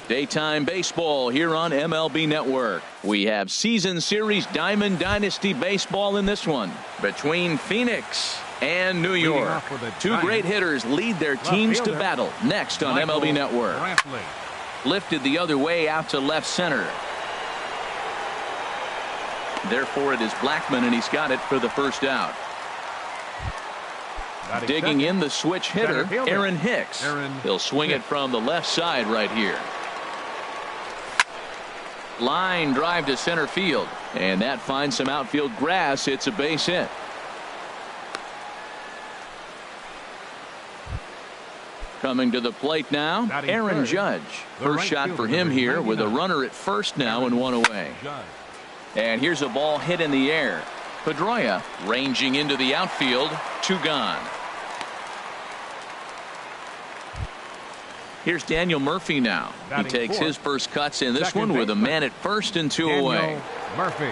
Daytime baseball here on MLB Network. We have season series Diamond Dynasty baseball in this one between Phoenix and New York. Two great hitters lead their teams to battle next on MLB Network. Lifted the other way out to left center. Therefore it is Blackmon, and he's got it for the first out. Digging in the switch hitter, Aaron Hicks. He'll swing it from the left side right here. Line drive to center field, and that finds some outfield grass. It's a base hit. Coming to the plate now, Aaron Judge. First shot for him here with a runner at first now and one away. And here's a ball hit in the air. Pedroia ranging into the outfield. Two gone. Here's Daniel Murphy now. He takes his first cuts in this one with a man at first and two away. Murphy.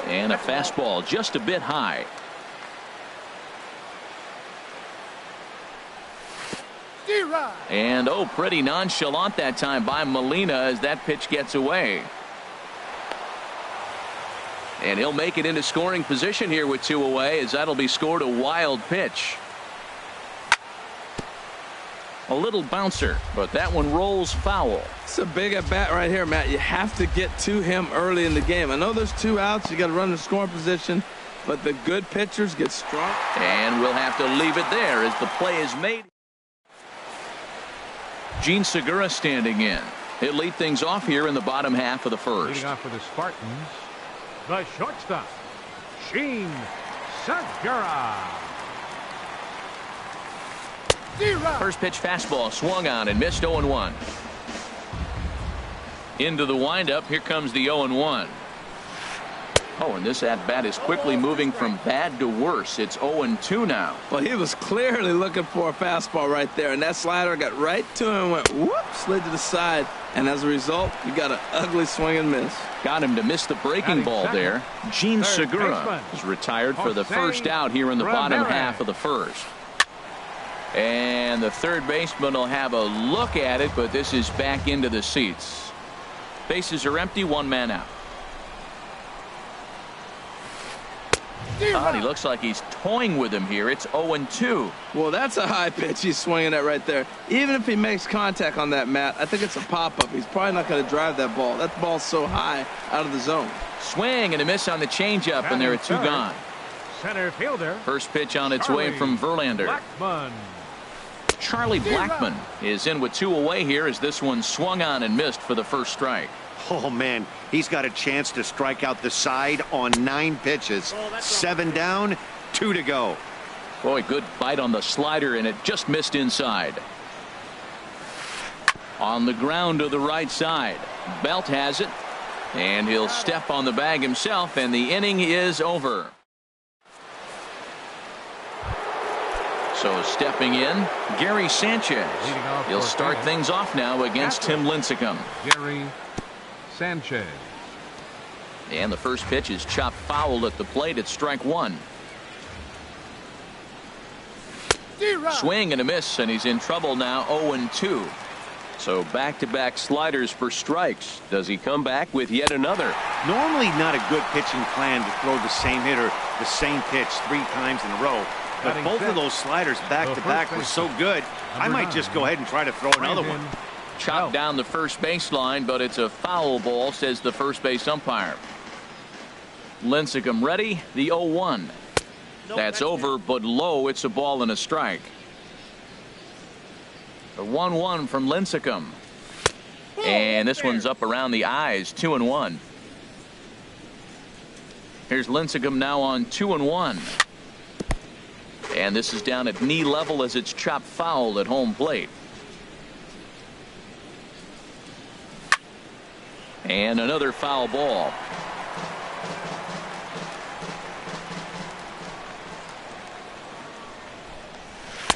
And a fastball just a bit high. And pretty nonchalant that time by Molina as that pitch gets away. And he'll make it into scoring position here with two away, as that'll be scored a wild pitch. A little bouncer, but that one rolls foul. It's a big at bat right here, Matt. You have to get to him early in the game. I know there's two outs. You got to run the scoring position, but the good pitchers get strong. And we'll have to leave it there as the play is made. Gene Segura standing in. He'll lead things off here in the bottom half of the first. Leading off for the Spartans, the shortstop, Gene Segura. First pitch fastball swung on and missed. 0-1. Into the windup. Here comes the 0-1. And this at bat is quickly moving from bad to worse. It's 0-2 now. Well, he was clearly looking for a fastball right there, and that slider got right to him and went whoop, slid to the side, and as a result you got an ugly swing and miss. Got him to miss the breaking ball there. Gene Segura is retired for the first out here in the bottom half of the first. And the third baseman will have a look at it, but this is back into the seats. Bases are empty, one man out. He looks like he's toying with him here. It's 0-2. Well, that's a high pitch he's swinging at right there. Even if he makes contact on that, Matt, I think it's a pop-up. He's probably not going to drive that ball. That ball's so high out of the zone. Swing and a miss on the changeup, and there are two gone. Center fielder. First pitch on its way from Verlander. Blackmon. Charlie Blackmon is in with two away here as this one swung on and missed for the first strike. Oh, man, he's got a chance to strike out the side on 9 pitches. 7 down, 2 to go. Boy, good bite on the slider, and it just missed inside. On the ground to the right side. Belt has it, and he'll step on the bag himself, and the inning is over. So stepping in, Gary Sanchez. He'll start things off now against Tim Lincecum. Gary Sanchez. And the first pitch is chopped foul at the plate at strike one. Swing and a miss, and he's in trouble now. 0-2. So back-to-back sliders for strikes. Does he come back with yet another? Normally not a good pitching plan to throw the same hitter the same pitch 3 times in a row. But both of those sliders back-to-back were so good, I might just go ahead and try to throw another one. Chopped down the first baseline, but it's a foul ball, says the first base umpire. Lincecum ready. The 0-1. That's over, but low. It's a ball and a strike. The 1-1 from Lincecum. And this one's up around the eyes. 2-1. Here's Lincecum now on 2-1. And this is down at knee level as it's chopped foul at home plate. And another foul ball.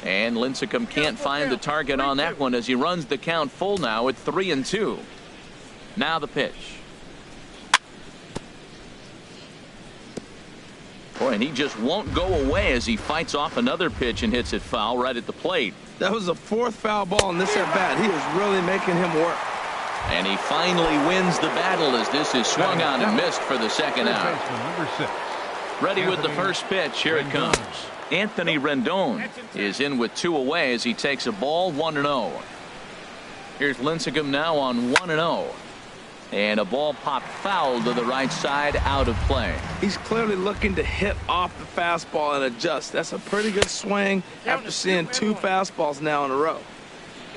And Lincecum can't find the target on that one as he runs the count full now at 3-2. Now the pitch. Boy, and he just won't go away as he fights off another pitch and hits it foul right at the plate. That was the 4th foul ball in this at bat. He is really making him work. And he finally wins the battle as this is swung on and missed for the second out. Number 6. Ready with the first pitch. Here it comes. Anthony Rendon is in with 2 away as he takes a ball 1-0. Here's Lincecum now on 1-0. And a ball popped foul to the right side, out of play. He's clearly looking to hit off the fastball and adjust. That's a pretty good swing after seeing 2 fastballs now in a row.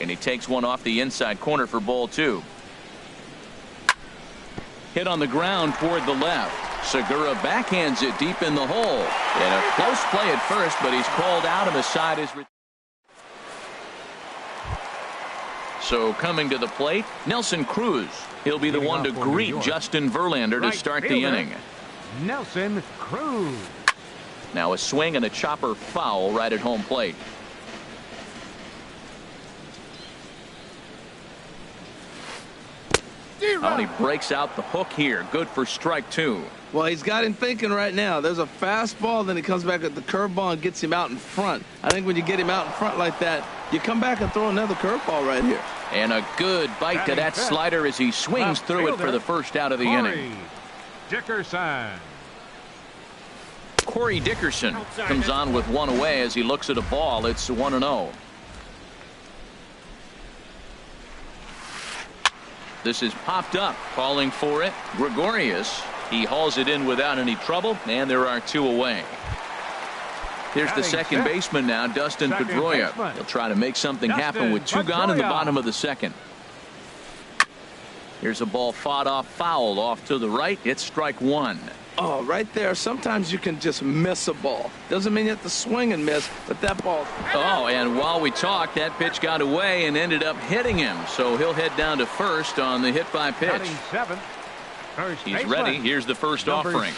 And he takes one off the inside corner for ball 2. Hit on the ground toward the left. Segura backhands it deep in the hole. And a close play at first, but he's called out and the side is. So coming to the plate, Nelson Cruz. He'll be the one to greet Justin Verlander to start the inning. Nelson Cruz. Now a swing and a chopper foul right at home plate. Oh, and he breaks out the hook here. Good for strike 2. Well, he's got him thinking right now. There's a fastball, then he comes back at the curveball and gets him out in front. I think when you get him out in front like that, you come back and throw another curveball right here. And a good bite to that slider as he swings through it for the first out of the inning. Dickerson. Corey Dickerson comes on with 1 away as he looks at a ball. It's 1-0. This is popped up, calling for it. Gregorius. He hauls it in without any trouble, and there are 2 away. Here's the second baseman now, Dustin Pedroia. He'll try to make something happen with 2 gone in the bottom of the second. Here's a ball fought off foul off to the right. It's strike 1. Oh, right there. Sometimes you can just miss a ball. Doesn't mean you have to swing and miss, but that ball. Oh, and while we talked, that pitch got away and ended up hitting him. So he'll head down to first on the hit by pitch. He's ready. Here's the first offering.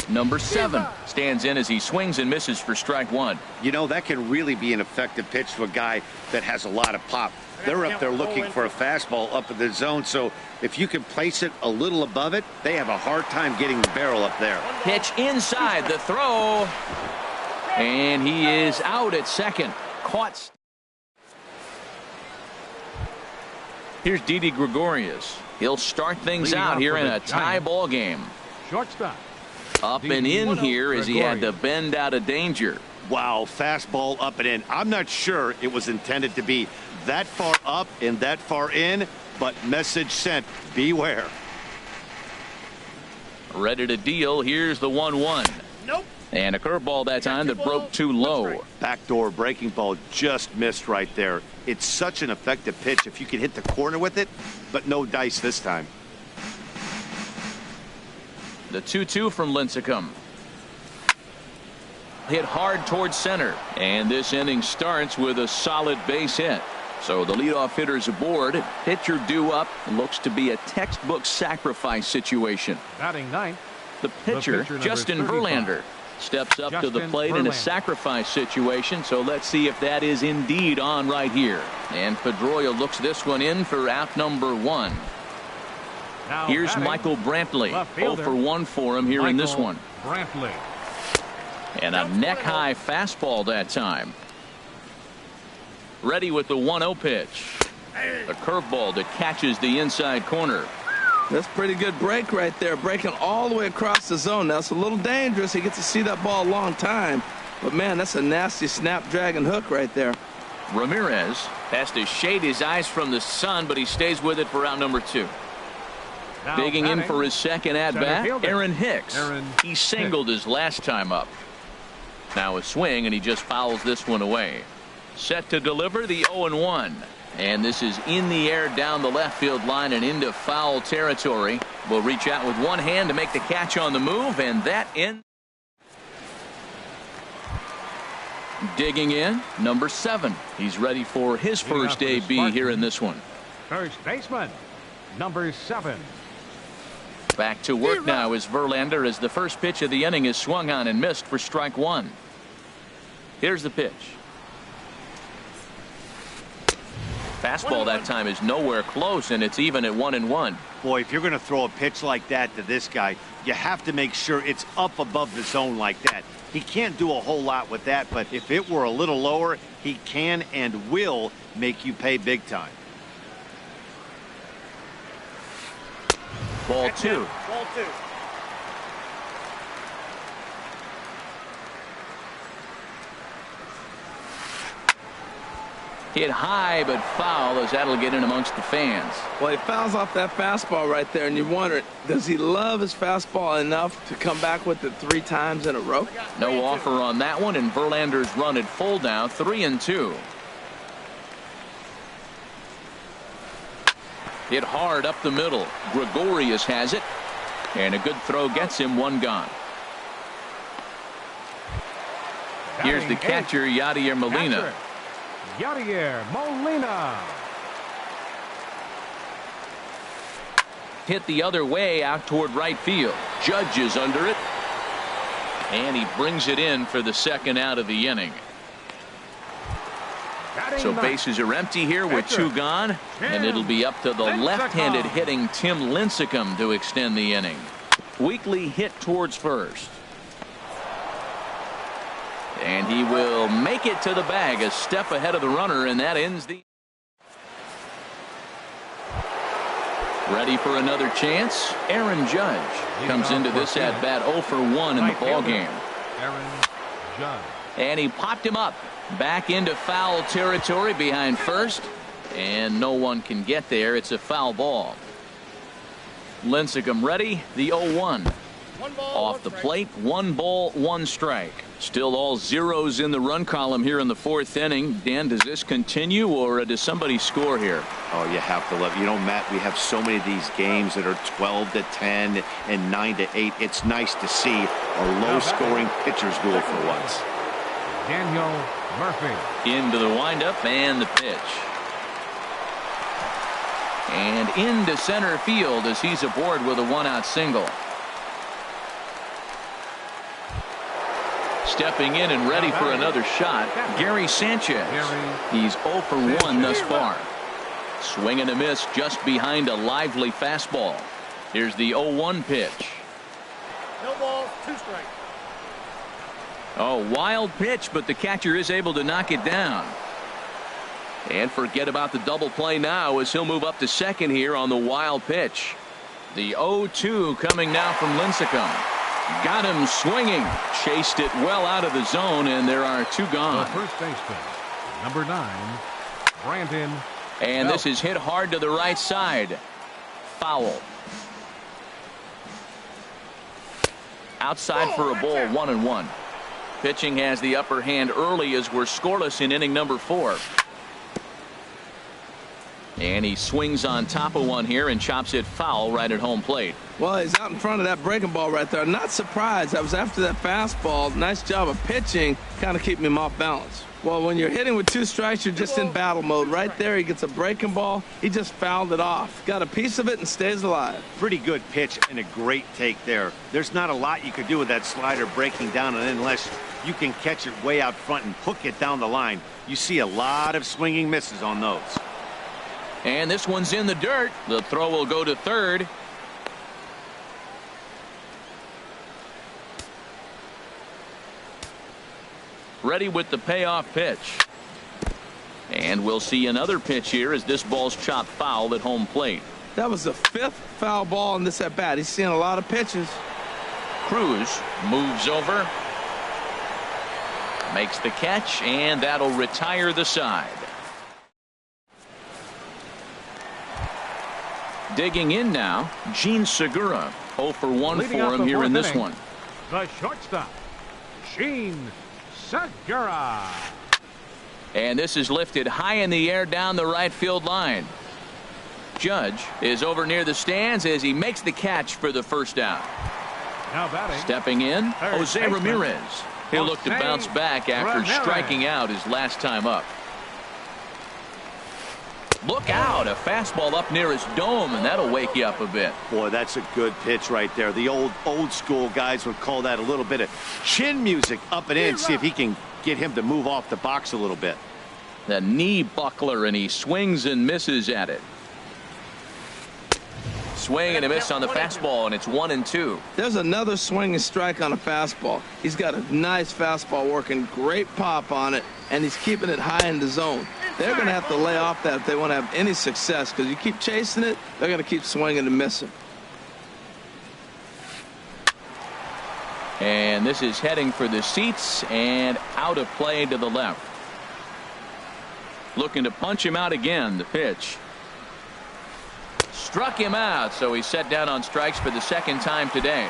Number 7 stands in as he swings and misses for strike 1. You know, that can really be an effective pitch to a guy that has a lot of pop. They're up there looking for a fastball up in the zone, so if you can place it a little above it, they have a hard time getting the barrel up there. Pitch inside the throw. And he is out at second. Caught. Here's Didi Gregorius. He'll start things out here in a tie ball game. Shortstop. Up and in here as he had to bend out of danger. Wow, fastball up and in. I'm not sure it was intended to be that far up and that far in, but message sent, beware. Ready to deal. Here's the 1-1. Nope. And a curveball that time that broke too low. Backdoor breaking ball just missed right there. It's such an effective pitch if you can hit the corner with it, but no dice this time. The 2-2 from Lincecum. Hit hard towards center, and this inning starts with a solid base hit. So the leadoff hitter's aboard. Pitcher due up. Looks to be a textbook sacrifice situation. Batting 9th. The pitcher Justin Verlander steps up to the plate in a sacrifice situation. So let's see if that is indeed on right here. And Pedroia looks this one in for out number 1. Here's Michael Brantley. 0 for 1 for him here in this one. Brantley. And a neck-high fastball that time. Ready with the 1-0 pitch. A curveball that catches the inside corner. That's pretty good break right there. Breaking all the way across the zone. Now, it's a little dangerous. He gets to see that ball a long time. But, man, that's a nasty snapdragon hook right there. Ramirez has to shade his eyes from the sun, but he stays with it for out number 2. Digging in for his second at-bat, Aaron Hicks. He singled his last time up. Now a swing, and he just fouls this one away. Set to deliver the 0-1. And this is in the air down the left field line and into foul territory. Will reach out with one hand to make the catch on the move, and that ends. Digging in, number 7. He's ready for his first AB here in this one. First baseman, number 7. Back to work now is Verlander as the first pitch of the inning is swung on and missed for strike 1. Here's the pitch. Fastball that time is nowhere close, and it's even at 1-1. Boy, if you're going to throw a pitch like that to this guy, you have to make sure it's up above the zone like that. He can't do a whole lot with that, but if it were a little lower, he can and will make you pay big time. Ball two. Ball two. Hit high, but foul, as that'll get in amongst the fans. Well, he fouls off that fastball right there, and you wonder, does he love his fastball enough to come back with it 3 times in a row? No offer on that one, and Verlander's run at full now, 3-2. Hit hard up the middle. Gregorius has it, and a good throw gets him, 1 gone. Here's the catcher, Yadier Molina. Yadier Molina. Hit the other way out toward right field. Judge is under it, and he brings it in for the 2nd out of the inning. So bases are empty here with 2 gone, and it'll be up to the left-handed hitting Tim Lincecum to extend the inning. Weekly hit towards first. And he will make it to the bag, a step ahead of the runner, and that ends the. Ready for another chance. Aaron Judge comes into this at bat 0 for 1 in the ball game. Aaron Judge. And he popped him up back into foul territory behind first, and no one can get there. It's a foul ball. Lincecum ready. The 0-1. Off the plate, 1 ball, 1 strike. Still all zeros in the run column here in the 4th inning. Dan, does this continue, or does somebody score here? Oh, you have to love it. You know, Matt, we have so many of these games that are 12-10 and 9-8. It's nice to see a low-scoring pitcher's duel for once. Daniel Murphy. Into the windup and the pitch. And into center field as he's aboard with a 1-out single. Stepping in and ready for another shot, Gary Sanchez. He's 0 for 1 thus far. Swing and a miss just behind a lively fastball. Here's the 0-1 pitch. No balls, 2 strikes. Oh, wild pitch, but the catcher is able to knock it down. And forget about the double play now as he'll move up to second here on the wild pitch. The 0-2 coming now from Lincecum. Got him swinging. Chased it well out of the zone, and there are 2 gone. The first baseman, number 9, Brandon. And this is hit hard to the right side. Foul. Outside for a ball, 1-1. Pitching has the upper hand early as we're scoreless in inning number 4. And he swings on top of one here and chops it foul right at home plate. Well, he's out in front of that breaking ball right there. Not surprised. I was after that fastball. Nice job of pitching, kind of keeping him off balance. Well, when you're hitting with 2 strikes, you're just in battle mode. Right there, he gets a breaking ball. He just fouled it off. Got a piece of it and stays alive. Pretty good pitch and a great take there. There's not a lot you could do with that slider breaking down, and unless you can catch it way out front and hook it down the line, you see a lot of swinging misses on those. And this one's in the dirt. The throw will go to third. Ready with the payoff pitch. And we'll see another pitch here as this ball's chopped foul at home plate. That was the 5th foul ball in this at bat. He's seeing a lot of pitches. Cruz moves over. Makes the catch, and that'll retire the side. Digging in now, Gene Segura. 0 for 1 Leading for him here in this one. The shortstop, Gene Segura. And this is lifted high in the air down the right field line. Judge is over near the stands as he makes the catch for the 1st out. Now batting. Stepping in, Third Jose baseman, Ramirez. He'll look to Jose bounce back after Ramirez. striking out his last time up. Look out, a fastball up near his dome, and that'll wake you up a bit. Boy, that's a good pitch right there. The old school guys would call that a little bit of chin music up and in. See if he can get him to move off the box a little bit. The knee buckler, and he swings and misses at it. Swing and a miss on the fastball, and it's 1-2. There's another swing and strike on a fastball. He's got a nice fastball working, great pop on it, and he's keeping it high in the zone. They're going to have to lay off that if they want to have any success, because you keep chasing it, they're going to keep swinging and missing. And this is heading for the seats and out of play to the left. Looking to punch him out again. The pitch struck him out, so he's set down on strikes for the second time today.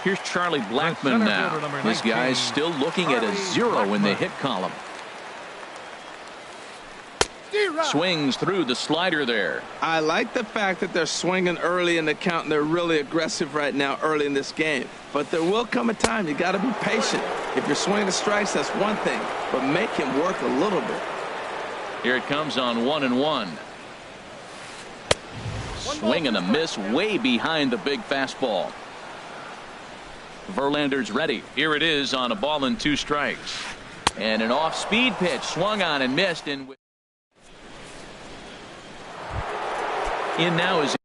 Here's Charlie Blackmon now. This guy's still looking at a 0 in the hit column. Swings through the slider there. I like the fact that they're swinging early in the count, and they're really aggressive right now early in this game. But there will come a time you got to be patient. If you're swinging strikes, that's one thing, but make him work a little bit. Here it comes on 1-1. Swing and a miss way behind the big fastball. Verlander's ready. Here it is on a ball and 2 strikes. And an off-speed pitch swung on and missed. In now is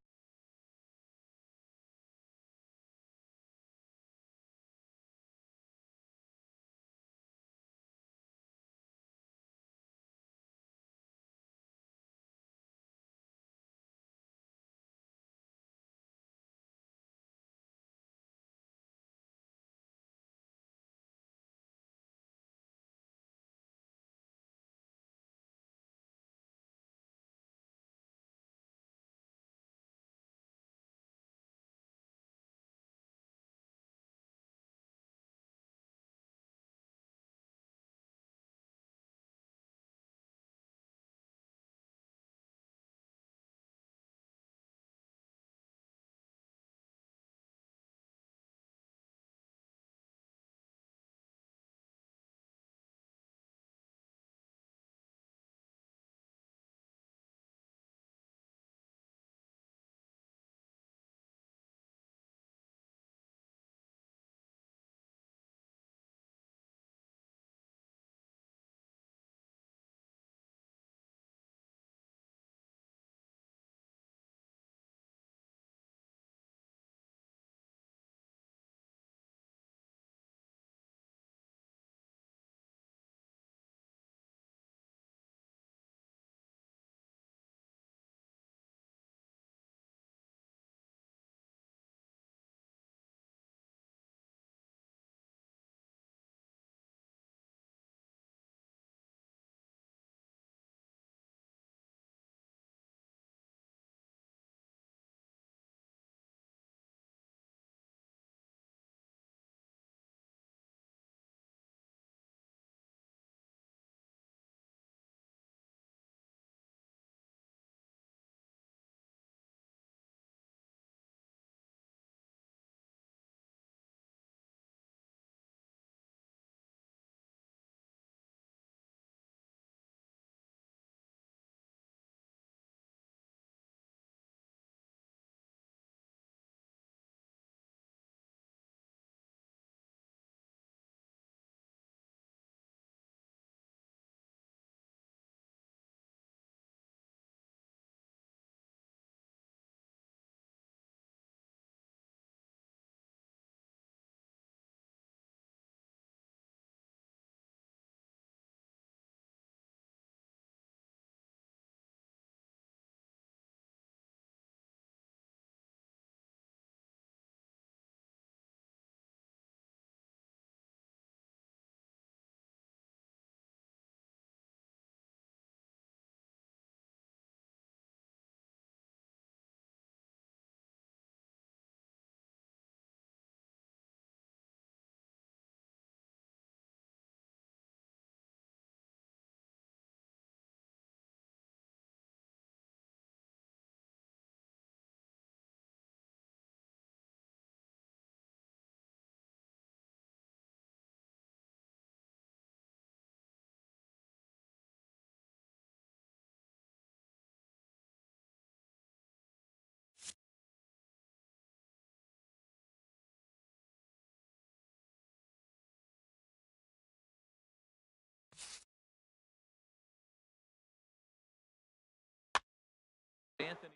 Anthony.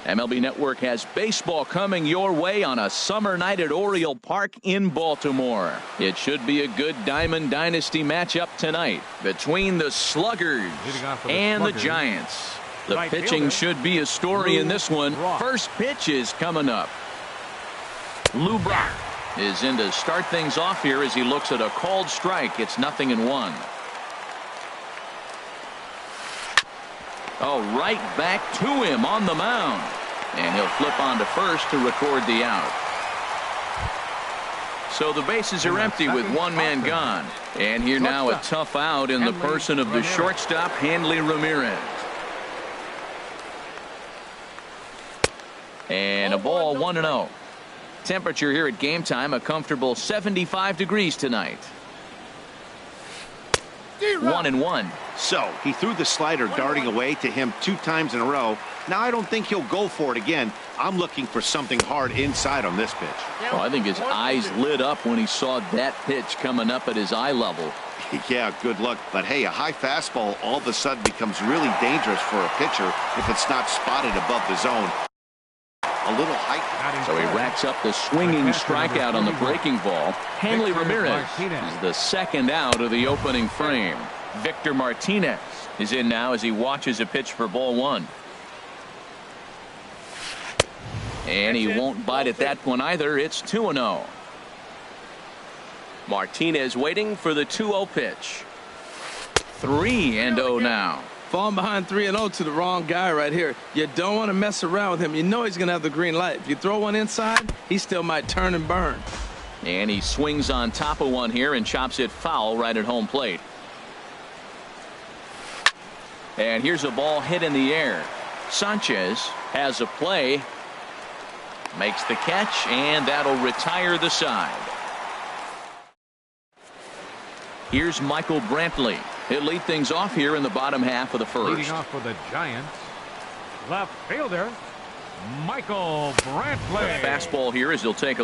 MLB Network has baseball coming your way on a summer night at Oriole Park in Baltimore. It should be a good Diamond Dynasty matchup tonight between the Sluggers and the Giants. The pitching should be a story in this one. First pitch is coming up. Lou Brock is in to start things off here as he looks at a called strike. It's 0-1. Oh, right back to him on the mound. And he'll flip on to first to record the out. So the bases are empty with one man gone. And here now a tough out in the person of the shortstop, Hanley Ramirez. And a ball 1-0. Temperature here at game time, a comfortable 75 degrees tonight. 1-1. So he threw the slider darting away to him 2 times in a row. Now I don't think he'll go for it again. I'm looking for something hard inside on this pitch. Oh, I think his eyes lit up when he saw that pitch coming up at his eye level. Yeah, good luck. But hey, a high fastball all of a sudden becomes really dangerous for a pitcher if it's not spotted above the zone. A little height. So he racks up the swinging strikeout on the breaking ball. Hanley Ramirez is the second out of the opening frame. Victor Martinez is in now as he watches a pitch for ball 1. And he won't bite at that one either. It's 2-0. Martinez waiting for the 2-0 pitch. 3-0 now. Falling behind 3-0 to the wrong guy right here. You don't want to mess around with him. You know he's going to have the green light. If you throw one inside, he still might turn and burn. And he swings on top of one here and chops it foul right at home plate. And here's a ball hit in the air. Sanchez has a play. Makes the catch, and that'll retire the side. Here's Michael Brantley. He'll lead things off here in the bottom half of the first. Leading off for the Giants, left fielder Michael Brantley. The fastball here as he'll take a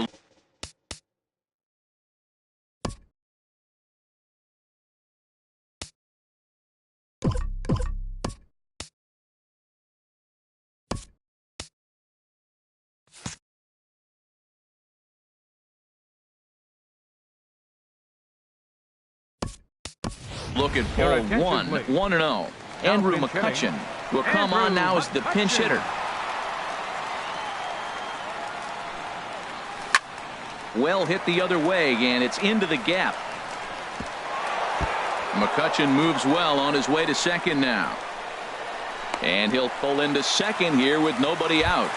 look at ball 1, 1-0. Andrew McCutchen will come on now as the pinch hitter. Well hit the other way, and it's into the gap. McCutchen moves well on his way to second now. And he'll pull into second here with nobody out.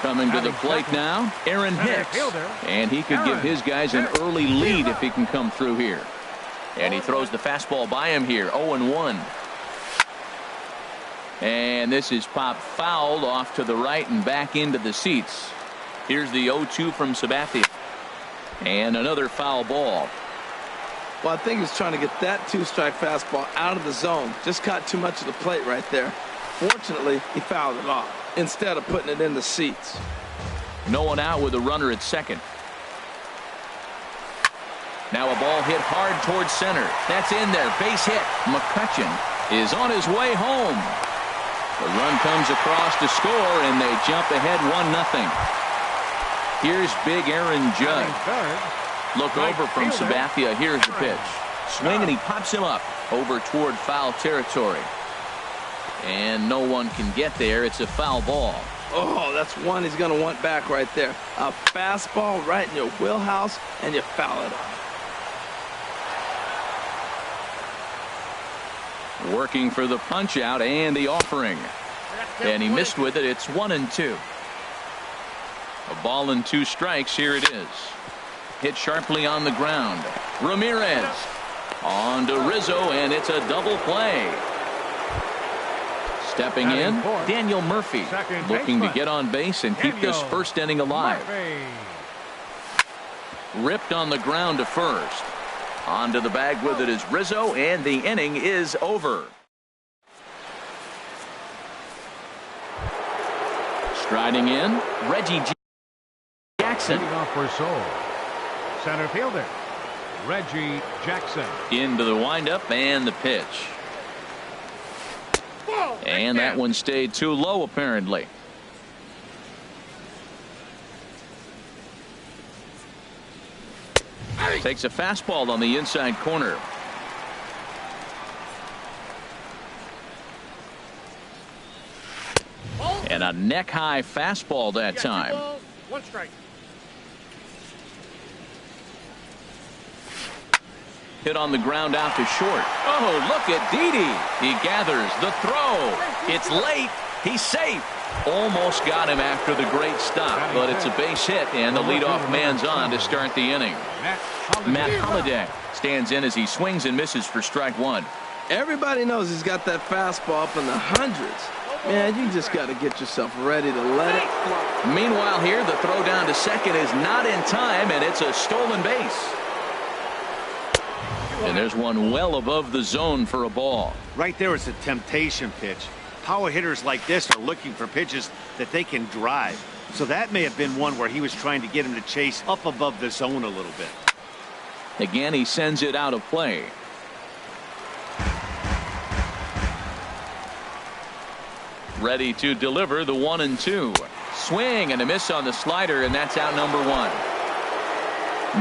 Coming to the plate now, Aaron Hicks. And he could give his guys an early lead if he can come through here. And he throws the fastball by him here. 0-1. And this is popped fouled off to the right and back into the seats. Here's the 0-2 from Sabathia. And another foul ball. Well, I think he's trying to get that 2-strike fastball out of the zone. Just caught too much of the plate right there. Fortunately, he fouled it off instead of putting it in the seats. No one out with a runner at second. Now a ball hit hard towards center. That's in there. Base hit. McCutchen is on his way home. The run comes across to score, and they jump ahead 1-0. Here's big Aaron Judge. Look over from Sabathia. Here's the pitch. Swing, and he pops him up over toward foul territory. And no one can get there. It's a foul ball. Oh, that's one he's going to want back right there. A fastball right in your wheelhouse, and you foul it off. Working for the punch out and the offering. And he missed with it. It's 1-2. A ball and 2 strikes. Here it is. Hit sharply on the ground. Ramirez on to Rizzo, and it's a double play. Stepping in, Daniel Murphy looking to get on base and keep this first inning alive. Ripped on the ground to first. Onto the bag with it is Rizzo, and the inning is over. Striding in, Reggie Jackson. Leading off for Seoul, center fielder Reggie Jackson. Into the windup and the pitch. And that one stayed too low apparently. Takes a fastball on the inside corner. And a neck-high fastball that time. 1 strike. Hit on the ground out to short. Oh, look at Didi. He gathers the throw. It's late. He's safe. Almost got him after the great stop, but it's a base hit, and the leadoff man's on to start the inning. Matt Holliday stands in as he swings and misses for strike one. Everybody knows he's got that fastball up in the hundreds. Man, you just got to get yourself ready to let it fly. Meanwhile here, the throw down to second is not in time, and it's a stolen base. And there's one well above the zone for a ball. Right there is a temptation pitch. Power hitters like this are looking for pitches that they can drive. So that may have been one where he was trying to get him to chase up above the zone a little bit. Again, he sends it out of play. Ready to deliver the 1-2. Swing and a miss on the slider, and that's out number one.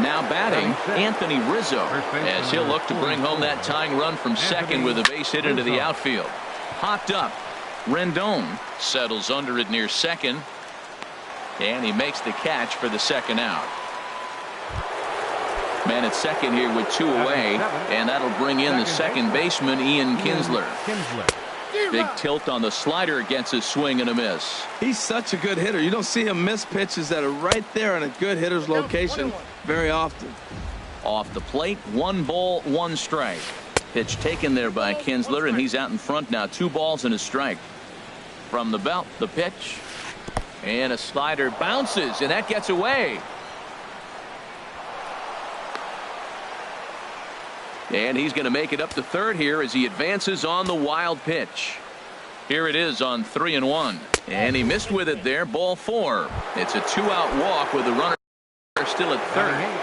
Now batting, Anthony Rizzo, as he'll look to bring home that tying run from second with a base hit into the outfield. Popped up. Rendon settles under it near second, and he makes the catch for the second out. Man at second here with 2 away, and that'll bring in the second baseman, Ian Kinsler. Big tilt on the slider, gets a swing and a miss. He's such a good hitter. You don't see him miss pitches that are right there in a good hitter's location very often. Off the plate, 1 ball, 1 strike. Pitch taken there by Kinsler, and he's out in front now. 2 balls and a strike. From the belt, the pitch, and a slider bounces, and that gets away. And he's going to make it up to third here as he advances on the wild pitch. Here it is on 3-1, and he missed with it there. Ball 4. It's a 2-out walk with the runner still at third.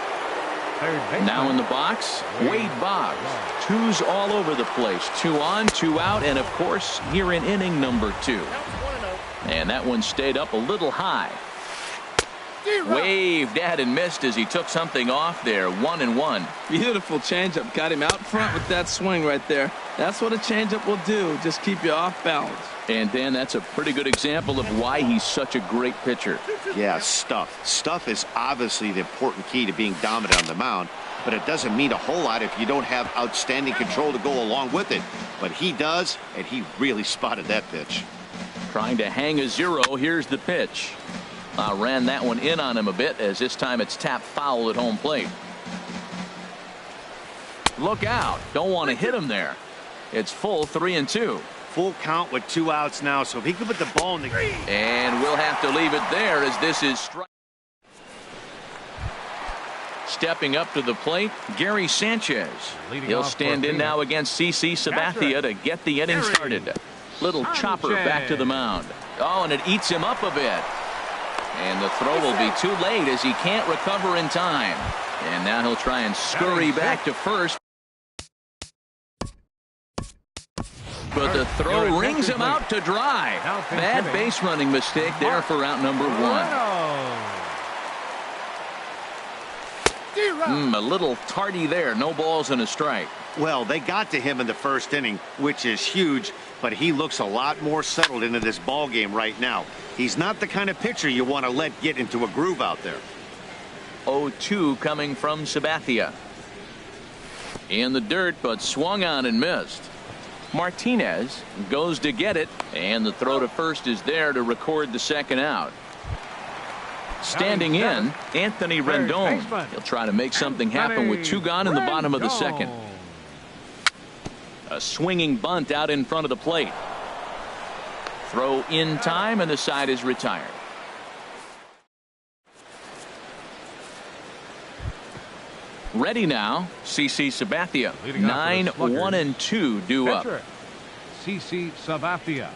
Now in the box, Wade Boggs. 2s all over the place. 2 on, 2 out, and of course here in inning number 2. And that one stayed up a little high. Waved at and missed as he took something off there. 1-1. Beautiful changeup. Got him out front with that swing right there. That's what a changeup will do. Just keep you off balance. And Dan, that's a pretty good example of why he's such a great pitcher. Yeah, stuff. Stuff is obviously the important key to being dominant on the mound, but it doesn't mean a whole lot if you don't have outstanding control to go along with it. But he does, and he really spotted that pitch. Trying to hang a 0. Here's the pitch. Ran that one in on him a bit, as this time it's tapped foul at home plate. Look out. Don't want to hit him there. It's full 3-2. Full count with 2 outs now, so if he can put the ball in the... And we'll have to leave it there as this is strike. Stepping up to the plate, Gary Sanchez. He'll stand in now against CC Sabathia to get the inning started. Little chopper back to the mound. Oh, and it eats him up a bit. And the throw will be too late as he can't recover in time. And now he'll try and scurry back to first. But the throw rings him out to dry. Bad base running mistake there for out number 1. A little tardy there. No balls and a strike. Well, they got to him in the first inning, which is huge, but he looks a lot more settled into this ball game right now. He's not the kind of pitcher you want to let get into a groove out there. 0-2 coming from Sabathia. In the dirt, but swung on and missed. Martinez goes to get it, and the throw to first is there to record the second out. Standing in, Anthony Rendon. He'll try to make something happen with 2 gone in the bottom of the second. A swinging bunt out in front of the plate. Throw in time, and the side is retired. Ready now, CC Sabathia. 9-1-2 due up. CC Sabathia.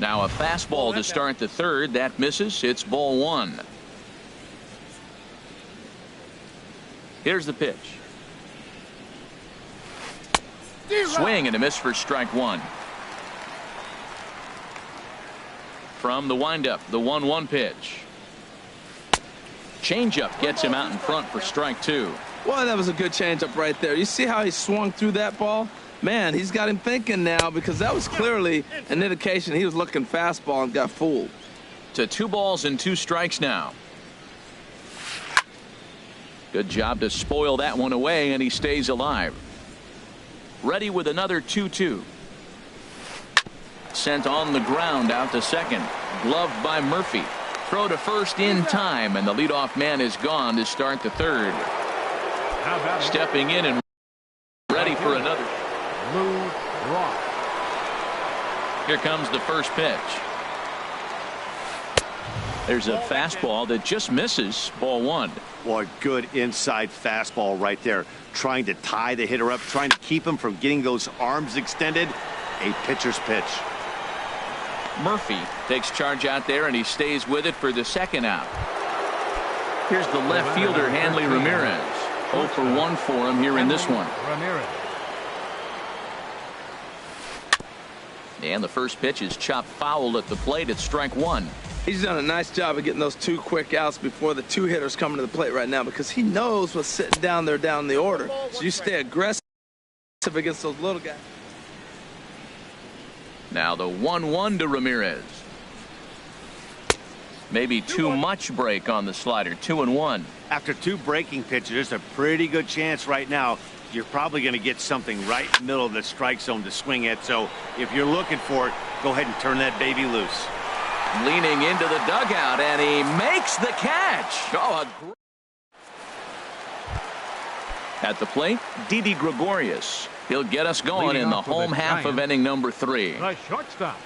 Now a fastball to start the third. That misses. It's ball 1. Here's the pitch. Swing and a miss for strike 1. From the windup, the 1-1 pitch. Changeup gets him out in front for strike 2. Well, that was a good changeup right there. You see how he swung through that ball? Man, he's got him thinking now, because that was clearly an indication he was looking fastball and got fooled. To 2 balls and 2 strikes now. Good job to spoil that one away, and he stays alive. Ready with another 2-2. Sent on the ground out to second. Gloved by Murphy. Throw to first in time, and the leadoff man is gone to start the third. Stepping in and ready for another. Lou Ross. Here comes the first pitch. There's a fastball that just misses. Ball 1. Boy, good inside fastball right there. Trying to tie the hitter up, trying to keep him from getting those arms extended. A pitcher's pitch. Murphy takes charge out there, and he stays with it for the second out. Here's the left fielder, Hanley Ramirez. 0 for 1 for him here in this one. Ramirez. And the first pitch is chopped foul at the plate. It's strike 1. He's done a nice job of getting those 2 quick outs before the 2 hitters coming to the plate right now, because he knows what's sitting down there down the order. So you stay aggressive against those little guys. Now the 1-1 to Ramirez. Maybe too much break on the slider. 2-1. After 2 breaking pitches, there's a pretty good chance right now you're probably going to get something right in the middle of the strike zone to swing at. So if you're looking for it, go ahead and turn that baby loose. Leaning into the dugout, and he makes the catch. Oh, at the plate, Didi Gregorius. He'll get us going in the home half of inning number 3. The shortstop.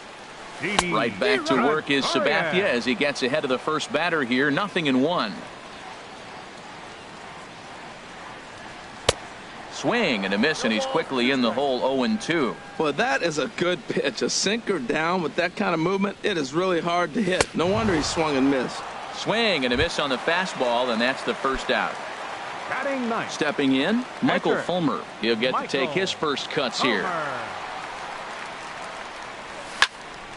Right back to work is Sabathia as he gets ahead of the first batter here. 0-1. Swing and a miss, and he's quickly in the hole. 0-2. Well, that is a good pitch. A sinker down with that kind of movement, it is really hard to hit. No wonder he swung and missed. Swing and a miss on the fastball, and that's the first out. Batting ninth. Stepping in, Michael Enter. Fulmer. He'll get to take his first cuts here.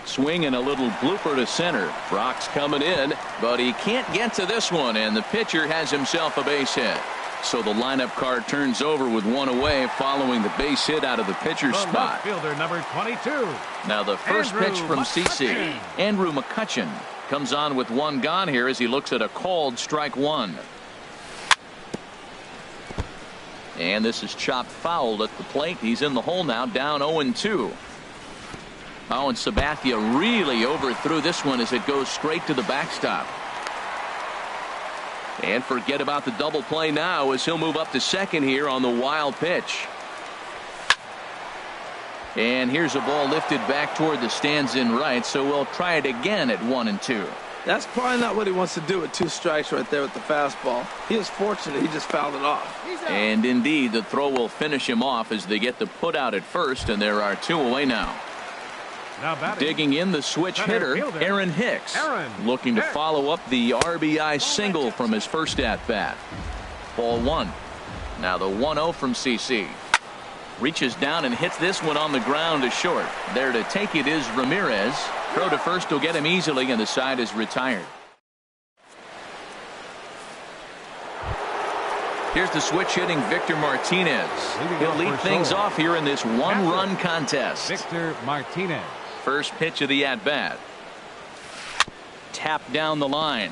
Swing and a little blooper to center. Brock's coming in, but he can't get to this one, and the pitcher has himself a base hit. So the lineup card turns over with 1 away following the base hit out of the pitcher's The spot. left fielder, number 22. Now the first Andrew pitch from CC. McCutchen. Andrew McCutchen comes on with 1 gone here as he looks at a called strike 1. And this is chopped foul at the plate. He's in the hole now, down 0-2. Oh, and Sabathia really overthrew this one as it goes straight to the backstop. And forget about the double play now as he'll move up to second here on the wild pitch. And here's a ball lifted back toward the stands in right, so we'll try it again at 1-2. That's probably not what he wants to do with 2 strikes right there with the fastball. He was fortunate he just fouled it off. And indeed, the throw will finish him off as they get the put out at first, and there are 2 away now. Now batting. Digging in, the switch Center hitter, fielder, Aaron Hicks. Aaron looking to Hicks. follow up the RBI single from his first at-bat. Ball 1. Now the 1-0 from CC. Reaches down and hits this one on the ground to short. There to take it is Ramirez. Throw to first will get him easily, and the side is retired. Here's the switch hitting Victor Martinez. He'll lead things off here in this 1-run contest. Victor Martinez. First pitch of the at-bat. Tap down the line.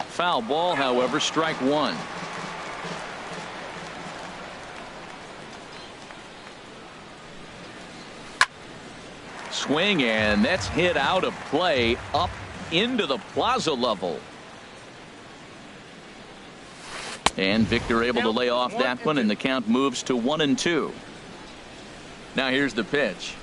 Foul ball, however, strike 1. Swing, and that's hit out of play up into the plaza level. And Victor able to lay off that one, and the count moves to 1-2. Now here's the pitch.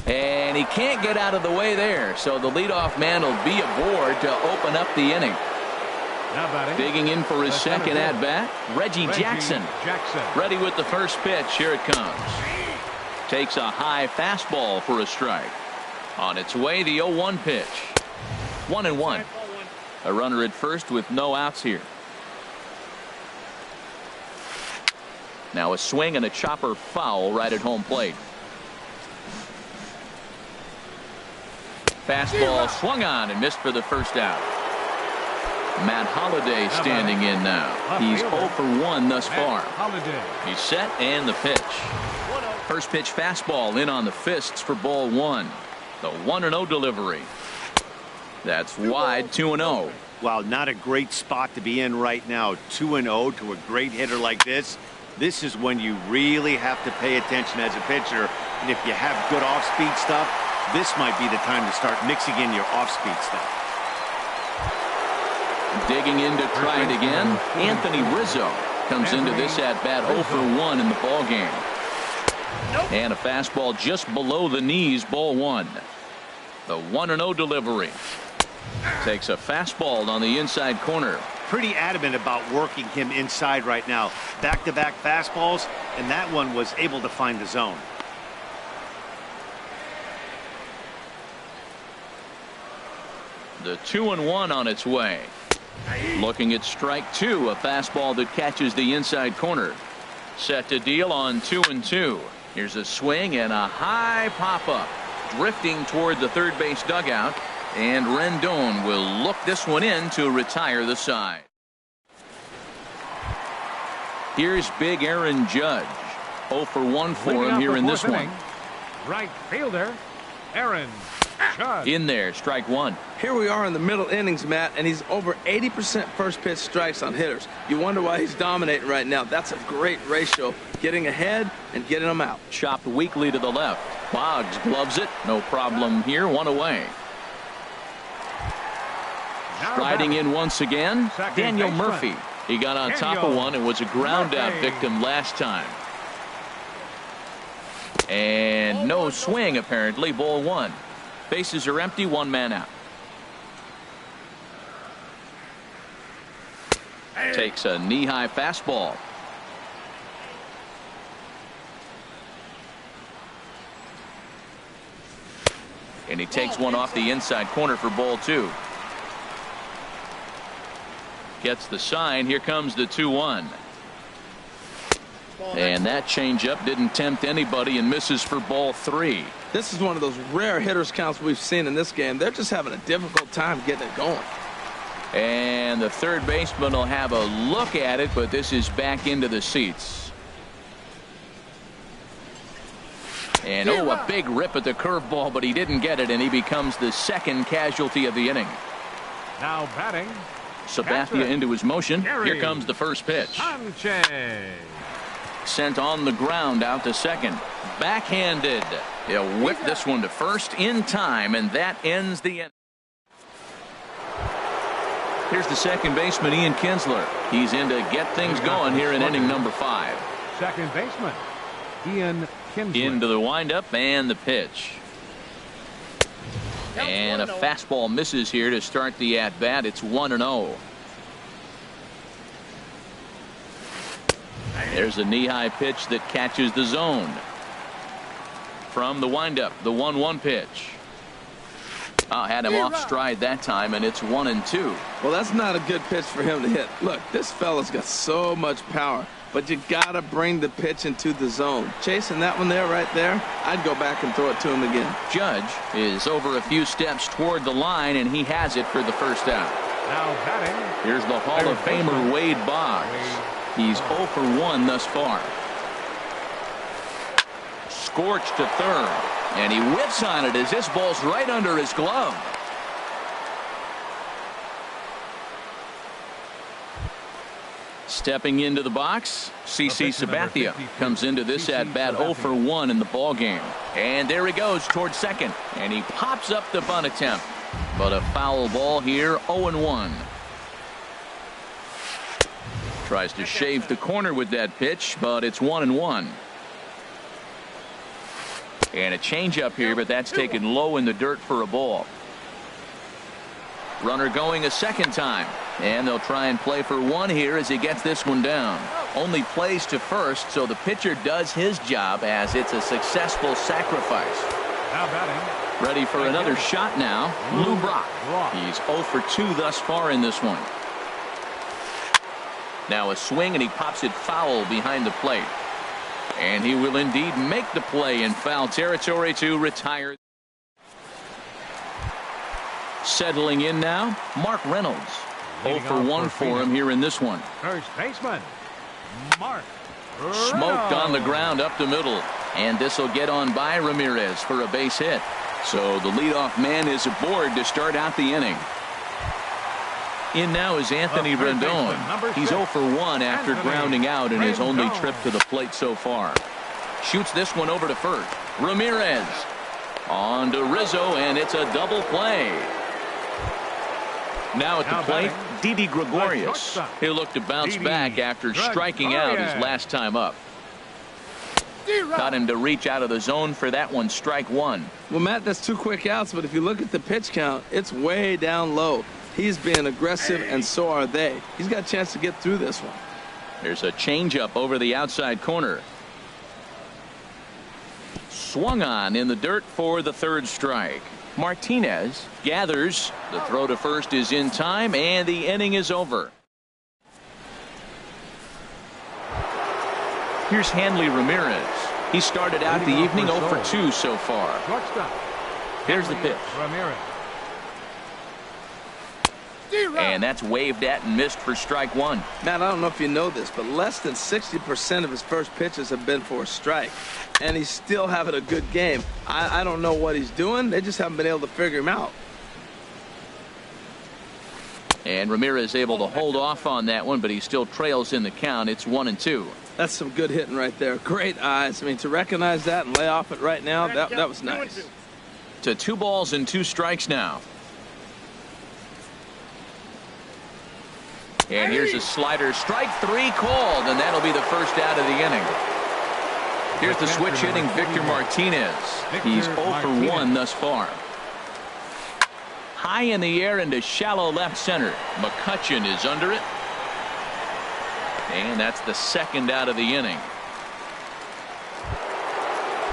And he can't get out of the way there, so the leadoff man will be aboard to open up the inning. Now batting. Digging in for his second at-bat, Reggie Jackson. Ready with the first pitch. Here it comes. Takes a high fastball for a strike. On its way, the 0-1 pitch. 1-1. A runner at first with no outs here. Now a swing and a chopper foul right at home plate. Fastball swung on and missed for the first out. Matt Holliday standing in now. He's 0 for 1 thus far. He's set and the pitch. First pitch fastball in on the fists for ball 1. The 1-0 delivery. That's wide, 2-0. Wow, not a great spot to be in right now. 2-0 to a great hitter like this. This is when you really have to pay attention as a pitcher. And if you have good off-speed stuff, this might be the time to start mixing in your off-speed stuff. Digging in to try it again. Anthony Rizzo comes into this at-bat 0 for 1 in the ball game. And a fastball just below the knees, ball 1. The 1-0 delivery. Takes a fastball on the inside corner. Pretty adamant about working him inside right now. Back-to-back fastballs, and that one was able to find the zone. The 2-1 on its way. Looking at strike 2, a fastball that catches the inside corner. Set to deal on 2-2. Here's a swing and a high pop-up. Drifting toward the third base dugout. And Rendon will look this one in to retire the side. Here's big Aaron Judge. 0 for 1 for him here in this one. Right fielder, Aaron Judge. In there, strike 1. Here we are in the middle innings, Matt, and he's over 80% first pitch strikes on hitters. You wonder why he's dominating right now. That's a great ratio. Getting ahead and getting them out. Chopped weakly to the left. Boggs gloves it. No problem here. 1 away. Striding in once again, Daniel Murphy. He got on top of one and was a ground out victim last time. And no swing apparently, ball 1. Bases are empty, 1 man out. Takes a knee-high fastball. And he takes one off the inside corner for ball 2. Gets the sign. Here comes the 2-1. And that changeup didn't tempt anybody and misses for ball 3. This is one of those rare hitters counts we've seen in this game. They're just having a difficult time getting it going. And the third baseman will have a look at it, but this is back into the seats. And a big rip at the curveball, but he didn't get it, and he becomes the second casualty of the inning. Now batting, Sabathia into his motion. Here comes the first pitch. Sanchez. Sent on the ground out to second. Backhanded. He'll whip this one to first in time, and that ends the inning. Here's the second baseman, Ian Kinsler. He's in to get things going here in inning number 5. Second baseman, Ian Kinsler. Into the windup and the pitch. And a fastball misses here to start the at-bat. It's 1-0. There's a knee-high pitch that catches the zone. From the windup, the 1-1 pitch. Had him off stride that time, and it's 1-2. Well, that's not a good pitch for him to hit. Look, this fella's got so much power, but you got to bring the pitch into the zone. Chasing that one there, right there, I'd go back and throw it to him again. Judge is over a few steps toward the line, and he has it for the first out. Now batting, here's the Hall of Famer Wade Boggs. He's 0 for 1 thus far. Scorched to third, and he whips on it as this ball's right under his glove. Stepping into the box, CC Sabathia comes into this at bat 0 for 1 in the ball game. And there he goes towards second, and he pops up the bunt attempt, but a foul ball here. 0-1. Tries to shave the corner with that pitch, but it's 1-1. And a changeup here, but that's taken low in the dirt for a ball. Runner going a second time, and they'll try and play for 1 here as he gets this one down. Only plays to first, so the pitcher does his job as it's a successful sacrifice. now batting. Ready for another shot now. Lou Brock. He's 0 for 2 thus far in this one. Now a swing, and he pops it foul behind the plate. And he will indeed make the play in foul territory to retire. Settling in now, Mark Reynolds. 0 for 1 for him here in this one. First baseman, Mark. Smoked on the ground up the middle. And this will get on by Ramirez for a base hit. So the leadoff man is aboard to start out the inning. In now is Anthony Rendon. He's 0 for 1 after grounding out in his only trip to the plate so far. Shoots this one over to first. Ramirez on to Rizzo, and it's a double play. Now at the plate, Didi Gregorius. He'll look to bounce back after striking out his last time up. Got him to reach out of the zone for that one, strike one. Well, Matt, that's 2 quick outs, but if you look at the pitch count, it's way down low. He's being aggressive, and so are they. He's got a chance to get through this one. There's a changeup over the outside corner. Swung on in the dirt for the 3rd strike. Martinez gathers. The throw to first is in time, and the inning is over. Here's Hanley Ramirez. He started out the evening 0 for 2 so far. Here's the pitch. And that's waved at and missed for strike one. Matt, I don't know if you know this, but less than 60% of his first pitches have been for a strike. And he's still having a good game. I don't know what he's doing. They just haven't been able to figure him out. And Ramirez able to hold off on that one, but he still trails in the count. It's 1-2. That's some good hitting right there. Great eyes. I mean, to recognize that and lay off it right now, that was nice. To 2 balls and 2 strikes now. And here's a slider. Strike 3 called, and that'll be the first out of the inning. Here's the switch hitting Victor Martinez. He's 0 for 1 thus far. High in the air into shallow left center. McCutchen is under it. And that's the 2nd out of the inning.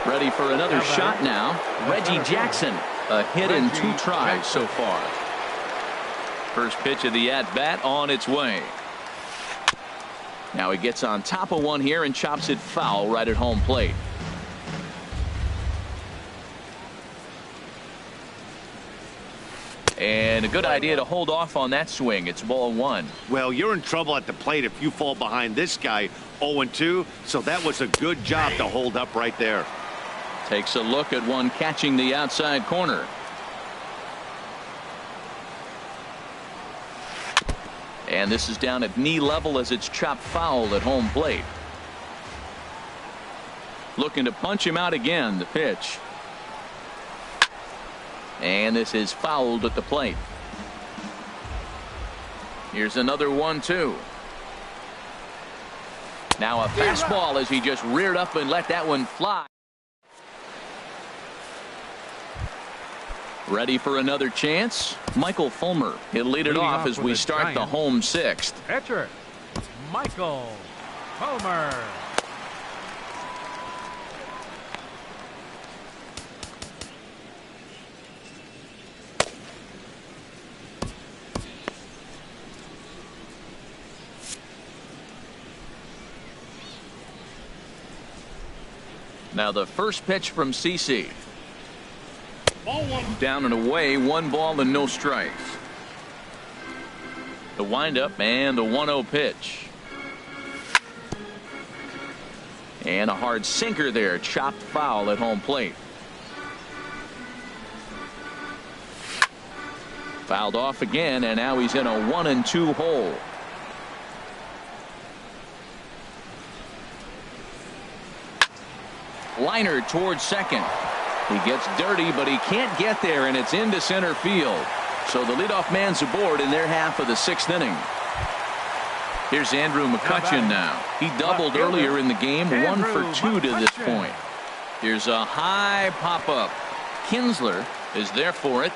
Ready for another shot now. Reggie Jackson. A hit in 2 tries so far. First pitch of the at-bat on its way. Now he gets on top of one here and chops it foul right at home plate. And a good idea to hold off on that swing. It's ball 1. Well, you're in trouble at the plate if you fall behind this guy 0-2. So that was a good job to hold up right there. Takes a look at one catching the outside corner. And this is down at knee level as it's chopped foul at home plate. Looking to punch him out again. The pitch. And this is fouled at the plate. Here's another 1-2. Now a fastball as he just reared up and let that one fly. Ready for another chance? Michael Fulmer. He'll lead it off as we start the home 6th. Pitcher, Michael Fulmer. Now the first pitch from CC. Down and away, 1 ball and no strikes. The windup and the 1-0 pitch. And a hard sinker there, chopped foul at home plate. Fouled off again, and now he's in a 1-2 hole. Liner towards second. He gets dirty, but he can't get there, and it's into center field. So the leadoff man's aboard in their half of the 6th inning. Here's Andrew McCutchen now. He doubled earlier in the game, 1 for 2 to this point. Here's a high pop-up. Kinsler is there for it.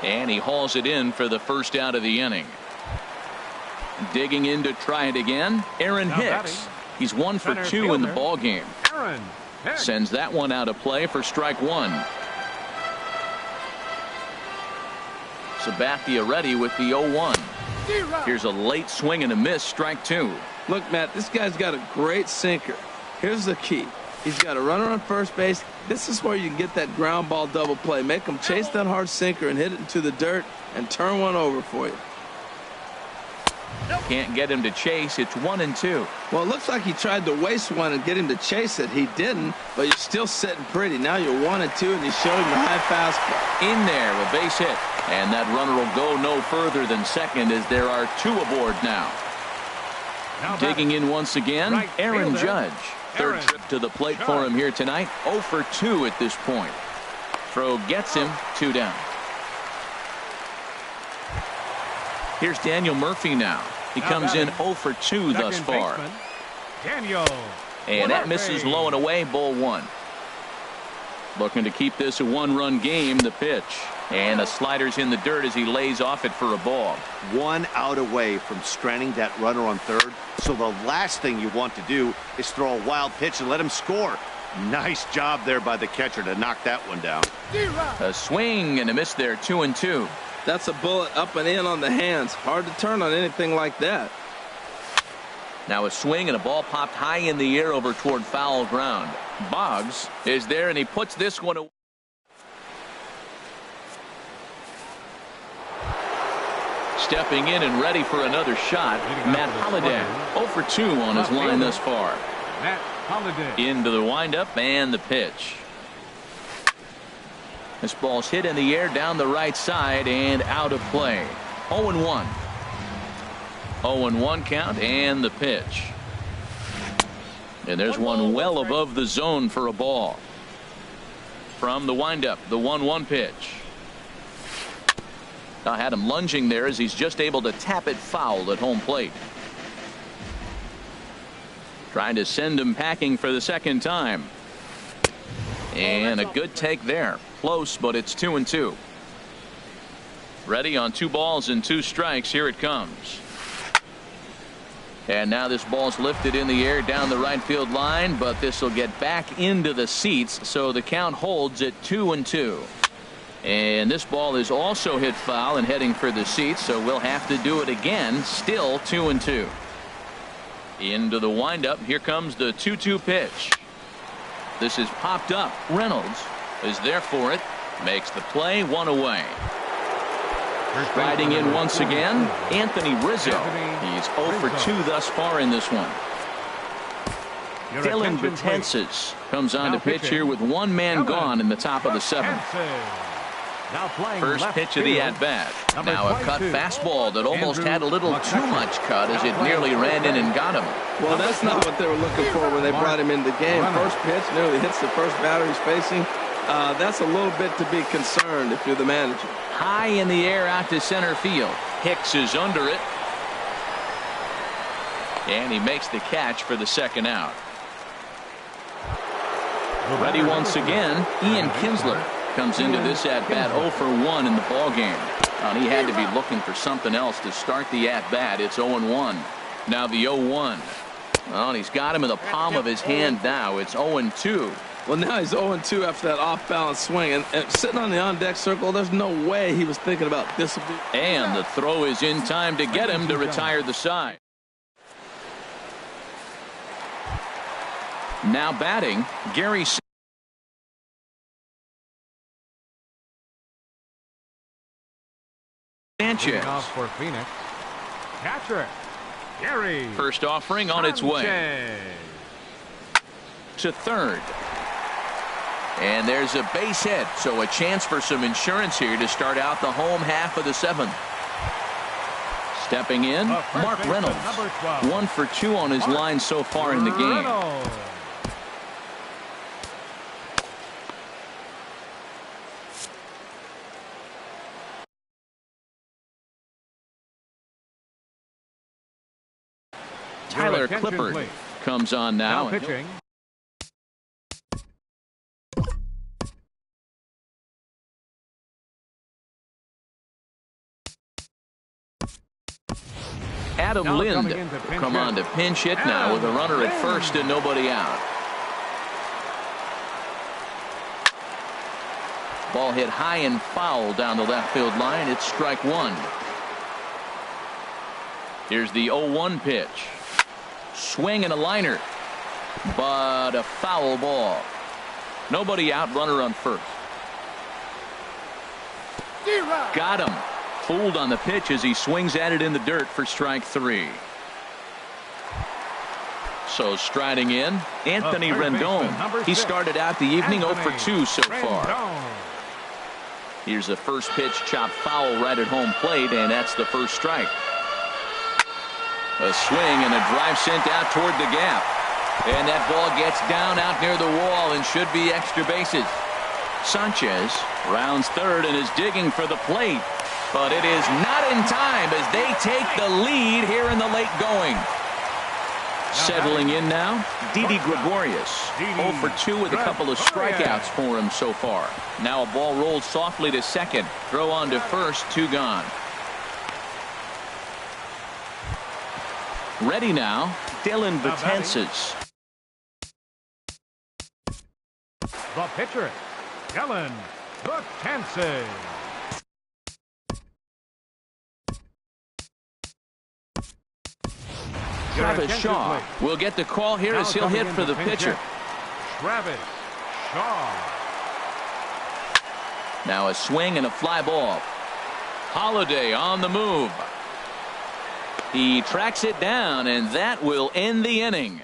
And he hauls it in for the first out of the inning. Digging in to try it again, Aaron Hicks. He's 1 for 2 in the ball game. Sends that one out of play for strike 1. Sabathia ready with the 0-1. Here's a late swing and a miss, strike 2. Look, Matt, this guy's got a great sinker. Here's the key. He's got a runner on first base. This is where you can get that ground ball double play. Make him chase that hard sinker and hit it into the dirt and turn one over for you. Can't get him to chase. It's 1-2. Well, it looks like he tried to waste one and get him to chase it. He didn't, but you're still sitting pretty. Now you're 1-2, and you showed him the high fastball. In there, a base hit. And that runner will go no further than second as there are 2 aboard now. Digging in once again, Aaron Judge. Third trip to the plate for him here tonight. 0 for 2 at this point. Throw gets him 2 down. Here's Daniel Murphy now. He comes in 0 for 2 thus far. And that misses low and away, ball 1. Looking to keep this a 1-run game, the pitch. And a slider's in the dirt as he lays off it for a ball. 1 out away from stranding that runner on third. So the last thing you want to do is throw a wild pitch and let him score. Nice job there by the catcher to knock that one down. A swing and a miss there, 2-2. That's a bullet up and in on the hands. Hard to turn on anything like that. Now a swing and a ball popped high in the air over toward foul ground. Boggs is there and he puts this one away. Stepping in and ready for another shot, Matt Holliday. 0 for 2 on his line thus far. Matt Holliday. Into the windup and the pitch. This ball's hit in the air down the right side and out of play. 0-1. 0-1 count and the pitch. And there's one well above the zone for a ball. From the windup, the 1-1 pitch. I had him lunging there as he's just able to tap it foul at home plate. Trying to send him packing for the second time. And a good take there. Close, but it's 2-2. Ready on 2 balls and 2 strikes. Here it comes. And now this ball's lifted in the air down the right field line, but this will get back into the seats, so the count holds at 2-2. And this ball is also hit foul and heading for the seats, so we'll have to do it again. Still 2-2. Into the windup. Here comes the 2-2 pitch. This is popped up. Reynolds is there for it. Makes the play. 1 away. Riding in once again, Anthony Rizzo. He's 0 for 2 thus far in this one. Dylan Betances comes on to pitch here with 1 man gone in the top of the 7th. First pitch of the at-bat. Now a cut fastball that almost had a little too much cut as it nearly ran in and got him. Well, that's not what they were looking for when they brought him into the game. First pitch nearly hits the first batter he's facing. That's a little bit to be concerned if you're the manager. High in the air out to center field. Hicks is under it. And he makes the catch for the second out. Ready once again, Ian Kinsler comes into this at-bat 0 for 1 in the ballgame. And he had to be looking for something else to start the at-bat. It's 0-1. Now the 0-1. Well, he's got him in the palm of his hand now. It's 0-2. Well, now he's 0-2 after that off-balance swing. And sitting on the on-deck circle, there's no way he was thinking about this. And the throw is in time to get him to retire the side. Now batting, Gary Sanchez. For Phoenix. Catcher, Gary. First offering on its way to third. And there's a base hit, so a chance for some insurance here to start out the home half of the 7th. Stepping in, Mark Reynolds. 1 for 2 on his line so far in the game. Tyler Clippard comes on now. Pitching. Adam Lind come on to pinch hit now with a runner at first and nobody out. Ball hit high and foul down the left field line. It's strike 1. Here's the 0-1 pitch. Swing and a liner. but a foul ball. Nobody out, runner on first. Got him. Fooled on the pitch as he swings at it in the dirt for strike 3. So striding in, Anthony Rendon. He started out the evening 0 for 2 so far. Here's the first pitch, chopped foul right at home plate, and that's the first strike. A swing and a drive sent out toward the gap. And that ball gets down out near the wall and should be extra bases. Sanchez rounds third and is digging for the plate. But it is not in time as they take the lead here in the late going. Settling in now, Didi Gregorius. 0 for 2 with a couple of strikeouts for him so far. Now a ball rolled softly to second. Throw on to first, 2 gone. Ready now, Dylan Betances. The pitcher, Dylan Betances. Travis Shaw will get the call here as he'll hit for the pitcher. Travis Shaw. Now a swing and a fly ball. Holiday on the move. He tracks it down, and that will end the inning.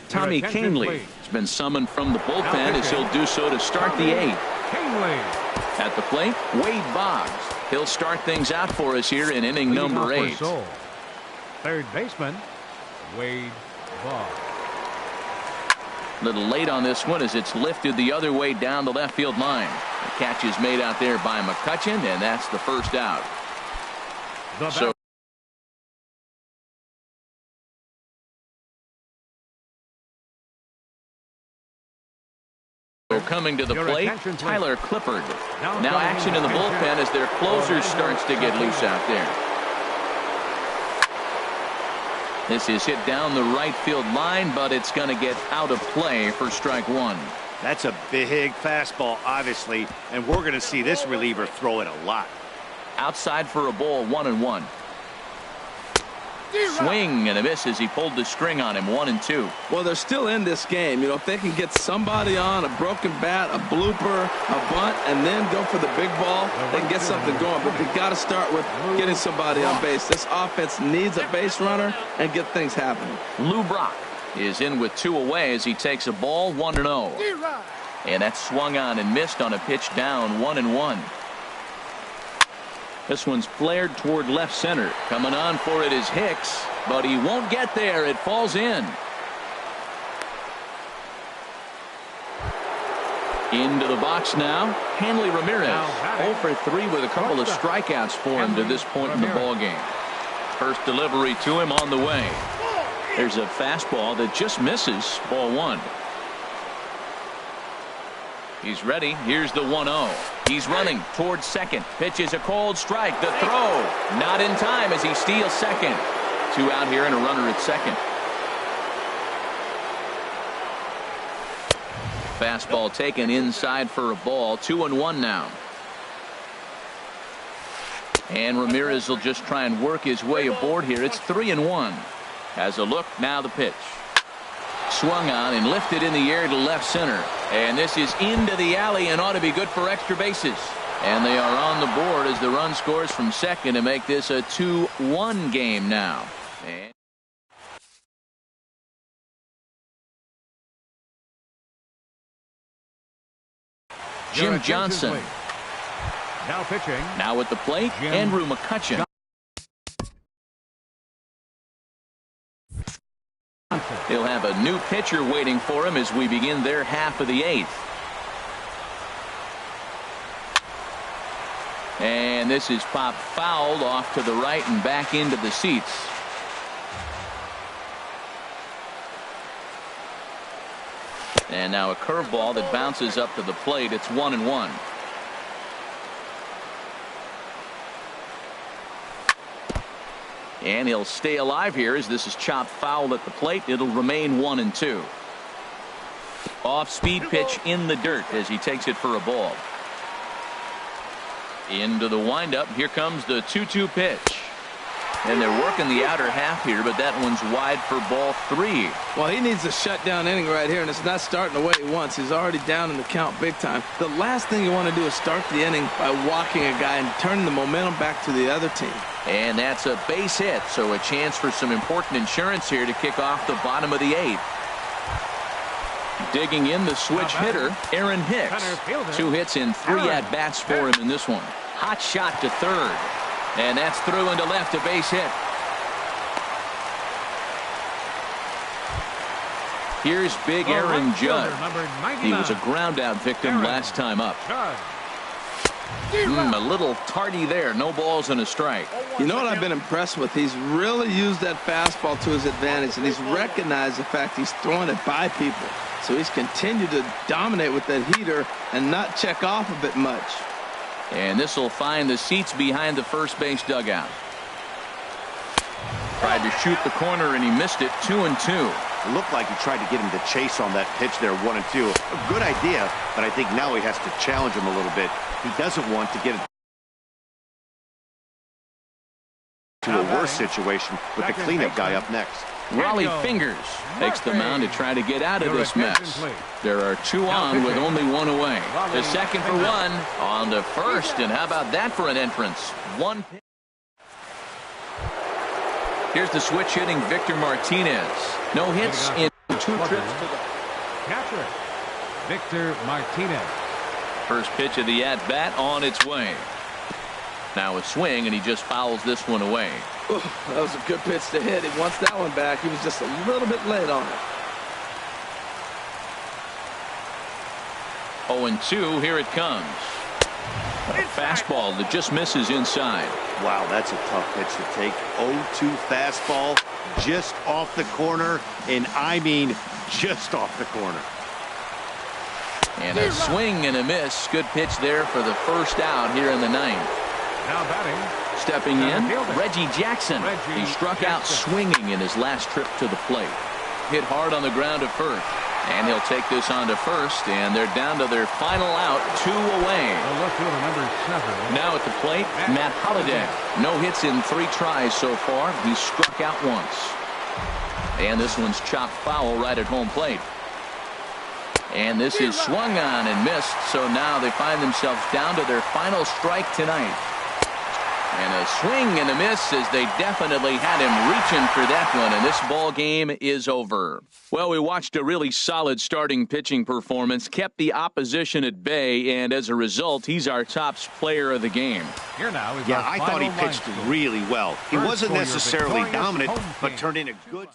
Tommy Canely has been summoned from the bullpen as he'll do so to start the 8th. At the plate, Wade Boggs. He'll start things out for us here in inning number 8. Third baseman, Wade Boggs. A little late on this one as it's lifted the other way down the left field line. The catch is made out there by McCutchen, and that's the first out. So coming to the plate, Tyler Clippard. Now action in the bullpen as their closer starts to get loose out there. This is hit down the right field line, but it's going to get out of play for strike 1. That's a big fastball, obviously, and we're going to see this reliever throw it a lot. Outside for a ball, 1-1. Swing and a miss as he pulled the string on him. 1-2. Well, they're still in this game. You know, if they can get somebody on a broken bat, a blooper, a bunt, and then go for the big ball, they can get something going. But they got to start with getting somebody on base. This offense needs a base runner and get things happening. Lou Brock is in with 2 away as he takes a ball. 1-0. And that swung on and missed on a pitch down. 1-1. This one's flared toward left center. Coming on for it is Hicks, but he won't get there. It falls in. Into the box now, Hanley Ramirez. 0 for 3 with a couple of strikeouts for him to this point in the ballgame. First delivery to him on the way. There's a fastball that just misses. Ball 1. He's ready. Here's the 1-0. He's running towards second. Pitch is a cold strike. The throw not in time as he steals second. 2 out here and a runner at second. Fastball taken inside for a ball. 2-1 now. And Ramirez will just try and work his way aboard here. It's 3-1. Has a look. Now the pitch. Swung on and lifted in the air to left center. And this is into the alley and ought to be good for extra bases. And they are on the board as the run scores from second to make this a 2-1 game now. And Jim Johnson. Now pitching. Now at the plate, Andrew McCutchen. He'll have a new pitcher waiting for him as we begin their half of the 8th. And this is popped fouled off to the right and back into the seats. And now a curveball that bounces up to the plate. It's 1-1. And he'll stay alive here as this is chopped foul at the plate. It'll remain 1-2. Off-speed pitch in the dirt as he takes it for a ball. Into the windup. Here comes the 2-2 pitch. And they're working the outer half here, but that one's wide for ball 3. Well, he needs a shutdown inning right here, and it's not starting the way he wants. He's already down in the count big time. The last thing you want to do is start the inning by walking a guy and turning the momentum back to the other team. And that's a base hit, so a chance for some important insurance here to kick off the bottom of the 8th. Digging in the switch hitter, Aaron Hicks. 2 hits and 3 at-bats for him in this one. Hot shot to third. And that's through into left, a base hit. Here's big Aaron Judd. He was a ground-out victim last time up. A little tardy there. No balls and a strike. You know what I've been impressed with? He's really used that fastball to his advantage, and he's recognized the fact he's throwing it by people. So he's continued to dominate with that heater and not check off a bit much. And this will find the seats behind the first base dugout. Tried to shoot the corner and he missed it. 2-2. It looked like he tried to get him to chase on that pitch there, 1-2. A good idea, but I think now he has to challenge him a little bit. He doesn't want to get it to a worse situation with the cleanup guy up next. Raleigh Fingers takes the mound to try to get out of this mess. There are 2 on with only 1 away. The second for 1 on to first, and how about that for an entrance? 1 pitch. Here's the switch hitting Victor Martinez. No hits in 2 trips to the catcher, Victor Martinez. First pitch of the at-bat on its way. Now a swing, and he just fouls this one away. Ooh, that was a good pitch to hit. He wants that one back. He was just a little bit late on it. 0-2, here it comes. A fastball that just misses inside. Wow, that's a tough pitch to take. 0-2 fastball just off the corner, and I mean just off the corner. And a swing and a miss. Good pitch there for the first out here in the 9th. Now batting. Stepping in, Reggie Jackson. He struck out swinging in his last trip to the plate. Hit hard on the ground to first. And he'll take this on to first, and they're down to their final out, 2 away. Now at the plate, Matt Holliday. No hits in 3 tries so far. He struck out once. And this one's chopped foul right at home plate. And this is swung on and missed, so now they find themselves down to their final strike tonight. And a swing and a miss as they definitely had him reaching for that one, and this ball game is over. Well, we watched a really solid starting pitching performance, kept the opposition at bay, and as a result, he's our top player of the game. Here now is I thought he pitched really well. He wasn't necessarily dominant, but turned in a good